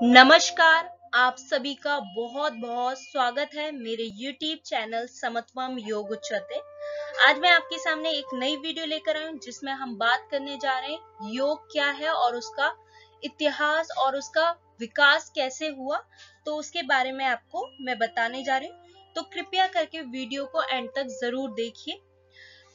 नमस्कार। आप सभी का बहुत बहुत स्वागत है मेरे YouTube चैनल समत्वम योग उच्यते। आज मैं आपके सामने एक नई वीडियो लेकर आई हूँ जिसमें हम बात करने जा रहे हैं योग क्या है और उसका इतिहास और उसका विकास कैसे हुआ, तो उसके बारे में आपको मैं बताने जा रही हूँ। तो कृपया करके वीडियो को एंड तक जरूर देखिए।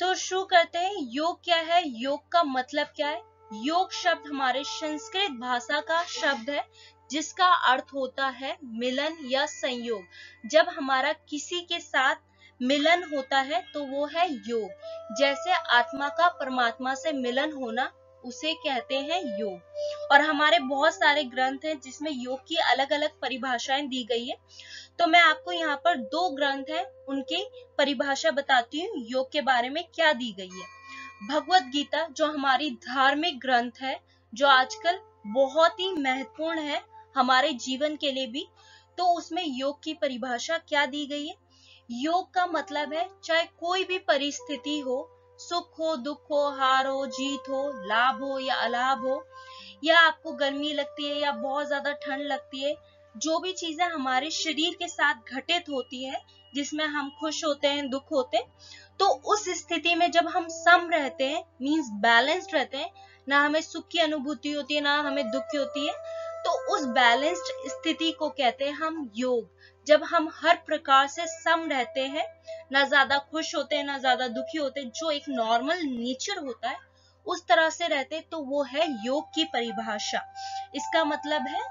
तो शुरू करते हैं। योग क्या है, योग का मतलब क्या है। योग शब्द हमारे संस्कृत भाषा का शब्द है जिसका अर्थ होता है मिलन या संयोग। जब हमारा किसी के साथ मिलन होता है तो वो है योग। जैसे आत्मा का परमात्मा से मिलन होना, उसे कहते हैं योग। और हमारे बहुत सारे ग्रंथ हैं जिसमें योग की अलग अलग परिभाषाएं दी गई है। तो मैं आपको यहाँ पर दो ग्रंथ हैं, उनकी परिभाषा बताती हूँ योग के बारे में क्या दी गई है। भगवत गीता जो हमारी धार्मिक ग्रंथ है, जो आजकल बहुत ही महत्वपूर्ण है हमारे जीवन के लिए भी, तो उसमें योग की परिभाषा क्या दी गई है। योग का मतलब है चाहे कोई भी परिस्थिति हो, सुख हो, दुख हो, हार हो, जीत हो, लाभ हो या अलाभ हो, या आपको गर्मी लगती है या बहुत ज्यादा ठंड लगती है, जो भी चीजें हमारे शरीर के साथ घटित होती है जिसमें हम खुश होते हैं, दुख होते हैं, तो उस स्थिति में जब हम सम रहते हैं, मींस बैलेंस्ड रहते हैं, ना हमें सुख की अनुभूति होती है ना हमें दुख की होती है, तो उस बैलेंस्ड स्थिति को कहते हैं हम योग। जब हम हर प्रकार से सम रहते हैं, ना ज्यादा खुश होते हैं ना ज्यादा दुखी होते हैं, जो एक नॉर्मल नेचर होता है उस तरह से रहते, तो वो है योग की परिभाषा। इसका मतलब है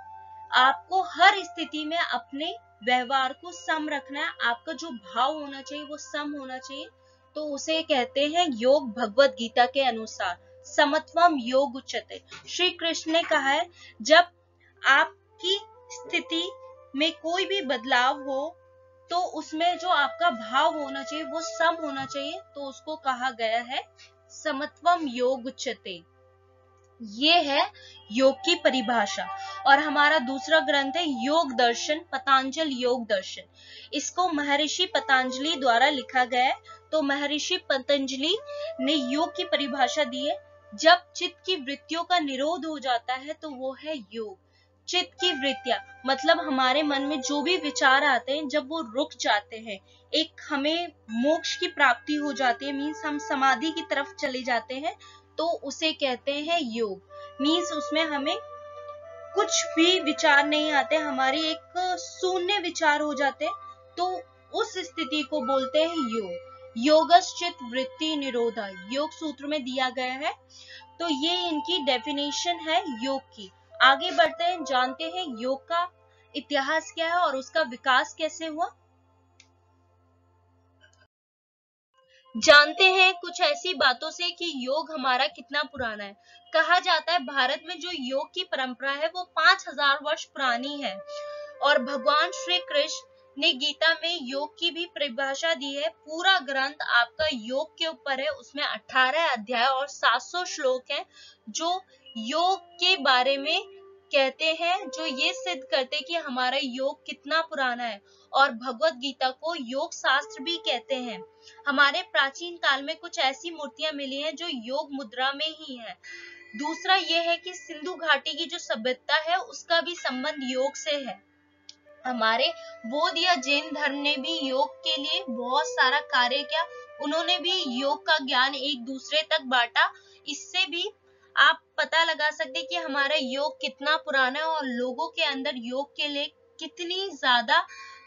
आपको हर स्थिति में अपने व्यवहार को सम रखना है, आपका जो भाव होना चाहिए वो सम होना चाहिए, तो उसे कहते हैं योग। भगवत गीता के अनुसार समत्वम योग उच्यते। श्री कृष्ण ने कहा है जब आपकी स्थिति में कोई भी बदलाव हो तो उसमें जो आपका भाव होना चाहिए वो सम होना चाहिए, तो उसको कहा गया है समत्वम योग उच्यते। ये है योग की परिभाषा। और हमारा दूसरा ग्रंथ है योग दर्शन, पतंजल योग दर्शन। इसको महर्षि पतंजलि द्वारा लिखा गया है। तो महर्षि पतंजलि ने योग की परिभाषा दी है, जब चित्त की वृत्तियों का निरोध हो जाता है तो वो है योग। चित्त की वृत्तियां मतलब हमारे मन में जो भी विचार आते हैं, जब वो रुक जाते हैं, एक हमें मोक्ष की प्राप्ति हो जाती है, मीन्स हम समाधि की तरफ चले जाते हैं, तो उसे कहते हैं योग। मीन्स उसमें हमें कुछ भी विचार नहीं आते, हमारी एक शून्य विचार हो जाते हैं, तो उस स्थिति को बोलते हैं योग। योगश्चित वृत्ति निरोधा योग सूत्र में दिया गया है। तो ये इनकी डेफिनेशन है योग की। आगे बढ़ते हैं, जानते हैं योग का इतिहास क्या है और उसका विकास कैसे हुआ। जानते हैं कुछ ऐसी बातों से कि योग हमारा कितना पुराना है। कहा जाता है भारत में जो योग की परंपरा है वो 5000 वर्ष पुरानी है। और भगवान श्री कृष्ण ने गीता में योग की भी परिभाषा दी है। पूरा ग्रंथ आपका योग के ऊपर है, उसमें 18 अध्याय और 700 श्लोक हैं जो योग के बारे में कहते हैं, जो ये सिद्ध करते कि हमारा योग कितना पुराना है। और भगवत गीता को योग शास्त्र भी कहते हैं। हमारे प्राचीन काल में कुछ ऐसी मूर्तियां मिली हैं जो योग मुद्रा में ही है। दूसरा यह है कि सिंधु घाटी की जो सभ्यता है उसका भी संबंध योग से है। हमारे बौद्ध या जैन धर्म ने भी योग के लिए बहुत सारा कार्य किया, उन्होंने भी योग का ज्ञान एक दूसरे तक बांटा। इससे भी आप पता लगा सकते कि हमारा योग कितना पुराना है और लोगों के अंदर योग के लिए कितनी ज्यादा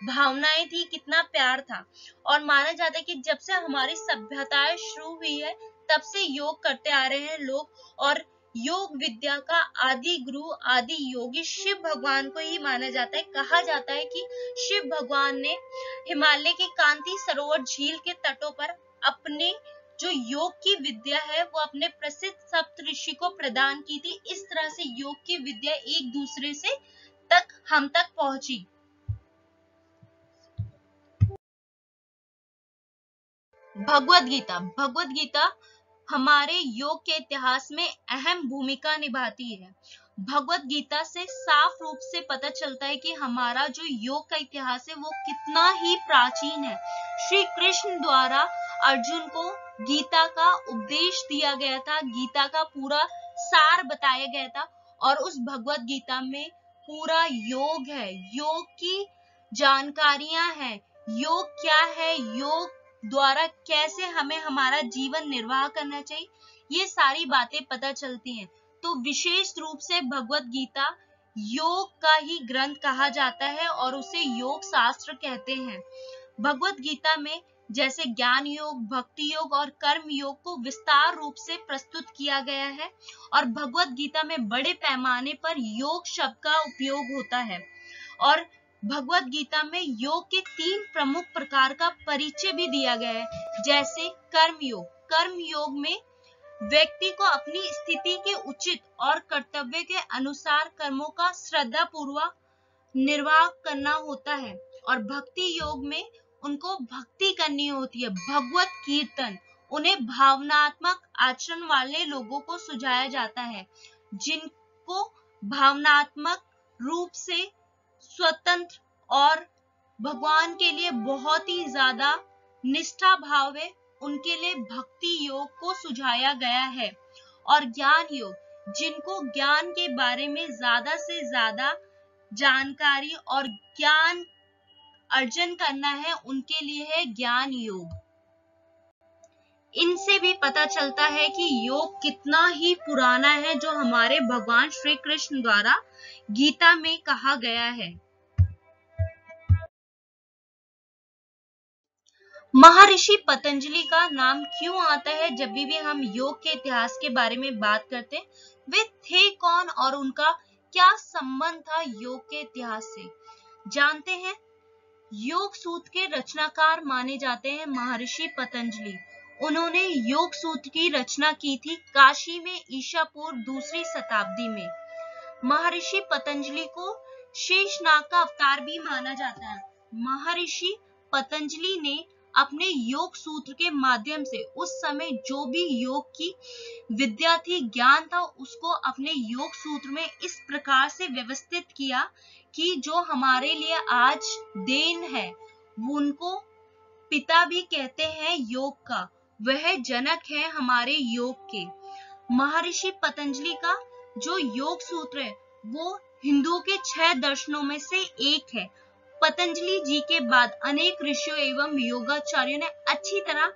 भावनाएं थी, कितना प्यार था। और माना जाता है कि जब से हमारी सभ्यताएं शुरू हुई है तब से योग करते आ रहे हैं लोग। और योग विद्या का आदि गुरु, आदि योगी शिव भगवान को ही माना जाता है। कहा जाता है कि शिव भगवान ने हिमालय के कांति सरोवर झील के तटों पर अपने जो योग की विद्या है वो अपने प्रसिद्ध सप्त ऋषि को प्रदान की थी। इस तरह से योग की विद्या एक दूसरे से हम तक पहुंची। भगवत गीता हमारे योग के इतिहास में अहम भूमिका निभाती है। भगवत गीता से साफ रूप से पता चलता है कि हमारा जो योग का इतिहास है वो कितना ही प्राचीन है। श्री कृष्ण द्वारा अर्जुन को गीता का उपदेश दिया गया था, गीता का पूरा सार बताया गया था। और उस भगवत गीता में पूरा योग है, योग की जानकारियां हैं, योग क्या है, योग द्वारा कैसे हमें हमारा जीवन निर्वाह करना चाहिए, ये सारी बातें पता चलती हैं। तो विशेष रूप से भगवत गीता योग का ही ग्रंथ कहा जाता है और उसे योग शास्त्र कहते हैं। भगवत गीता में जैसे ज्ञान योग, भक्ति योग और कर्म योग को विस्तार रूप से प्रस्तुत किया गया है और भगवत गीता में बड़े पैमाने पर योग शब्द का उपयोग होता है। और भगवत गीता में योग के 3 प्रमुख प्रकार का परिचय भी दिया गया है, जैसे कर्म योग। कर्म योग में व्यक्ति को अपनी स्थिति के उचित और कर्तव्य के अनुसार कर्मों का श्रद्धा पूर्वक निर्वाह करना होता है। और भक्ति योग में उनको भक्ति करनी होती है, भगवत कीर्तन। उन्हें भावनात्मक आचरण वाले लोगों को सुझाया जाता है, जिनको भावनात्मक रूप से स्वतंत्र और भगवान के लिए बहुत ही ज्यादा निष्ठा भाव है, उनके लिए भक्ति योग को सुझाया गया है। और ज्ञान योग, जिनको ज्ञान के बारे में ज्यादा से ज्यादा जानकारी और ज्ञान अर्जन करना है, उनके लिए है ज्ञान योग। इनसे भी पता चलता है कि योग कितना ही पुराना है, जो हमारे भगवान श्री कृष्ण द्वारा गीता में कहा गया है। महर्षि पतंजलि का नाम क्यों आता है जब भी हम योग के इतिहास के बारे में बात करते हैं? वे थे कौन और उनका क्या संबंध था योग के इतिहास से? जानते हैं, योग सूत्र के रचनाकार माने जाते हैं महर्षि पतंजलि। उन्होंने योग सूत्र की रचना की थी काशी में ईसा पूर्व 2री शताब्दी में। महर्षि पतंजलि को शेषनाग का अवतार भी माना जाता है। महर्षि पतंजलि ने अपने योग सूत्र के माध्यम से उस समय जो भी योग की विद्या थी, ज्ञान था, उसको अपने योग सूत्र में इस प्रकार से व्यवस्थित किया कि जो हमारे लिए आज देन है, वो उनको पिता भी कहते हैं योग का, वह जनक है हमारे योग के। महर्षि पतंजलि का जो योग सूत्र है वो हिंदुओं के 6 दर्शनों में से एक है। पतंजलि जी के बाद अनेक ऋषियों एवं योगाचार्यों ने अच्छी तरह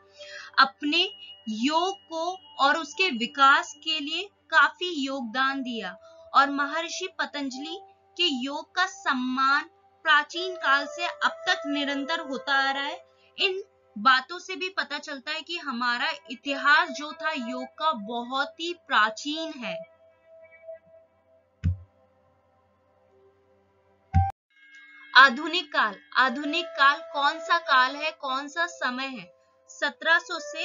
अपने योग को और उसके विकास के लिए काफी योगदान दिया और महर्षि पतंजलि के योग का सम्मान प्राचीन काल से अब तक निरंतर होता आ रहा है। इन बातों से भी पता चलता है कि हमारा इतिहास जो था योग का बहुत ही प्राचीन है। आधुनिक काल कौन सा काल है, कौन सा समय है? 1700 से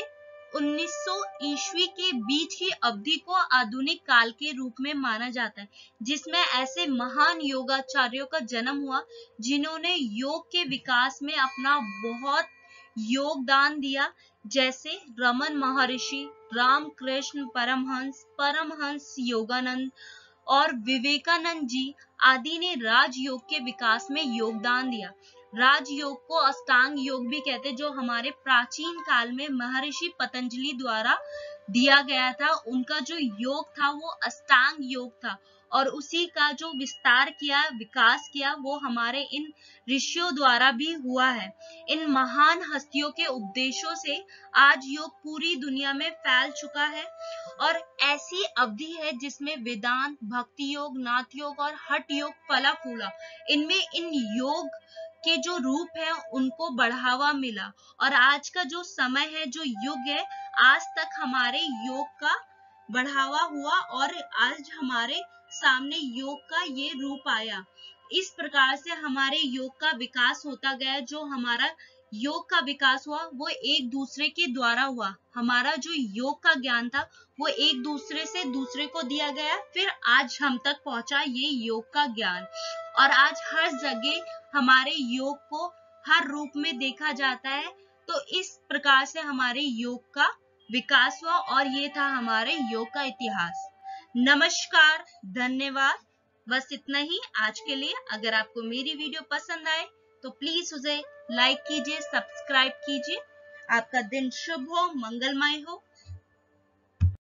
1900 ईस्वी के बीच की अवधि को आधुनिक काल के रूप में माना जाता है, जिसमें ऐसे महान योगाचार्यों का जन्म हुआ जिन्होंने योग के विकास में अपना बहुत योगदान दिया, जैसे रमन महर्षि, रामकृष्ण परमहंस योगानंद और विवेकानंद जी आदि ने राजयोग के विकास में योगदान दिया। राजयोग को अष्टांग योग भी कहते हैं, जो हमारे प्राचीन काल में महर्षि पतंजलि द्वारा दिया गया था। उनका जो योग था वो अष्टांग योग था और उसी का जो विस्तार किया, विकास किया, वो हमारे इन ऋषियों द्वारा भी हुआ है। इन महान हस्तियों के उपदेशों से आज योग पूरी दुनिया में फैल चुका है और ऐसी अवधि है जिसमें वेदांत, भक्ति योग, नाथ योग और हठ योग फला फूला। इनमें इन योग के जो रूप है उनको बढ़ावा मिला और आज का जो समय है, जो युग है, आज तक हमारे योग का बढ़ावा हुआ और आज हमारे सामने योग का ये रूप आया। इस प्रकार से हमारे योग का विकास होता गया। जो हमारा योग का विकास हुआ वो एक दूसरे के द्वारा हुआ। हमारा जो योग का ज्ञान था वो एक दूसरे से दूसरे को दिया गया, फिर आज हम तक पहुंचा ये योग का ज्ञान। और आज हर जगह हमारे योग को हर रूप में देखा जाता है। तो इस प्रकार से हमारे योग का विकास हुआ और ये था हमारे योग का इतिहास। नमस्कार, धन्यवाद। बस इतना ही आज के लिए। अगर आपको मेरी वीडियो पसंद आए तो प्लीज उसे लाइक कीजिए, सब्सक्राइब कीजिए। आपका दिन शुभ हो, मंगलमय हो।